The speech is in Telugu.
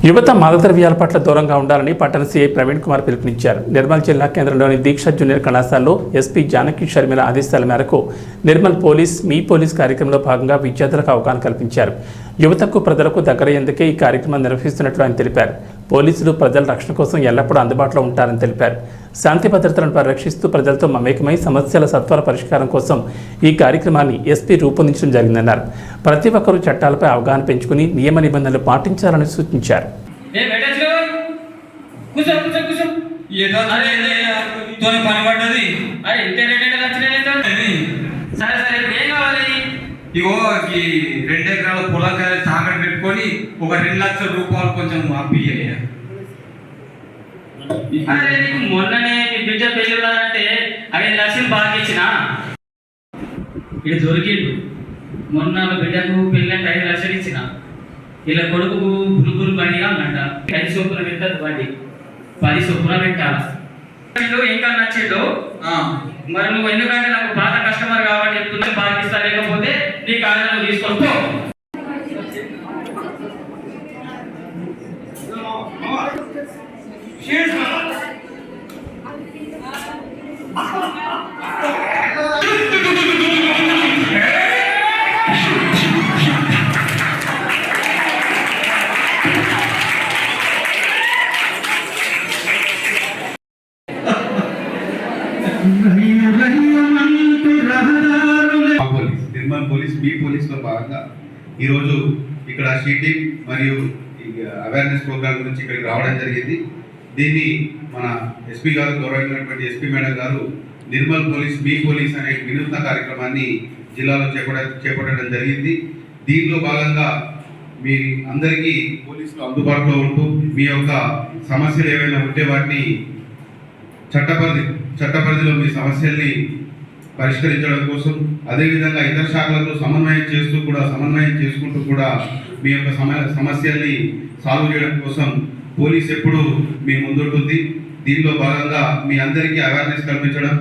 యువత మాదకద్రవ్యాల పట్ల దూరంగా ఉండాలని పట్టణ సీఐ ప్రవీణ్ కుమార్ పిలుపునిచ్చారు. నిర్మల్ జిల్లా కేంద్రంలోని దీక్ష జూనియర్ కళాశాలలో ఎస్పీ జానకి షర్మిల ఆదేశాల మేరకు నిర్మల్ పోలీస్ మీ పోలీస్ కార్యక్రమంలో భాగంగా విద్యార్థులకు అవగాహన కల్పించారు. యువతకు ప్రజలకు దగ్గరయ్యేందుకే ఈ కార్యక్రమం నిర్వహిస్తున్నట్లు ఆయన తెలిపారు. పోలీసులు ప్రజల రక్షణ కోసం ఎల్లప్పుడూ అందుబాటులో ఉంటారని తెలిపారు. శాంతి భద్రతలను పరిరక్షిస్తూ ప్రజలతో మమేకమై సమస్యల సత్వర పరిష్కారం కోసం ఈ కార్యక్రమాన్ని ఎస్పీ రూపొందించడం జరిగిందన్నారు. ప్రతి ఒక్కరూ చట్టాలపై అవగాహన పెంచుకుని నియమ నిబంధనలు పాటించాలని సూచించారు. ఇగో ఈ 2 ఎకరాల పొలాలు తాకట్టు పెట్టుకొని ఒక 2 లక్షల రూపాయలు కొంచెం అప్పియ్య. మొన్ననే మీ బిడ్డ పెళ్ళి అంటే 5 లక్షలు బాగా ఇచ్చిన ఇది దొరికిండు. మొన్న బిడ్డకు పెళ్ళంటే 5 లక్షలు ఇచ్చిన. ఇలా కొడుకు బులుబులు బండి అన్నట 5 చొప్పున పెట్టదు బండి 10 చొప్పున పెట్టాలి. ఇంకా నచ్చిండు మరి నువ్వు ఎందుకంటే నాకు పాత కస్టమర్ కాబట్టి చెప్తున్నా పాకిస్తా లేకపోతే నీ కారణం తీసుకొస్తూ నిర్మల్ పోలీస్ మీ పోలీస్ లో భాగంగా ఈరోజు ఇక్కడ షీటింగ్ మరియు అవేర్నెస్ ప్రోగ్రామ్ గురించి ఇక్కడికి రావడం జరిగింది. దీన్ని మన ఎస్పీ గారు గౌరవించినటువంటి ఎస్పీ మేడం గారు నిర్మల్ పోలీస్ మీ పోలీస్ అనే వినూత్న కార్యక్రమాన్ని జిల్లాలో చేపట్టడం జరిగింది. దీనిలో భాగంగా మీ అందరికీ పోలీసులు అందుబాటులో ఉంటూ మీ యొక్క సమస్యలు ఏవైనా ఉంటే వాటిని చట్టపరిధిలో మీ సమస్యల్ని పరిష్కరించడం కోసం, అదేవిధంగా ఇతర శాఖలతో సమన్వయం చేసుకుంటూ కూడా మీ యొక్క సమస్యల్ని సాల్వ్ చేయడం కోసం పోలీస్ ఎప్పుడు మీ ముందుంటుంది. దీనిలో భాగంగా మీ అందరికీ అవేర్నెస్ కల్పించడం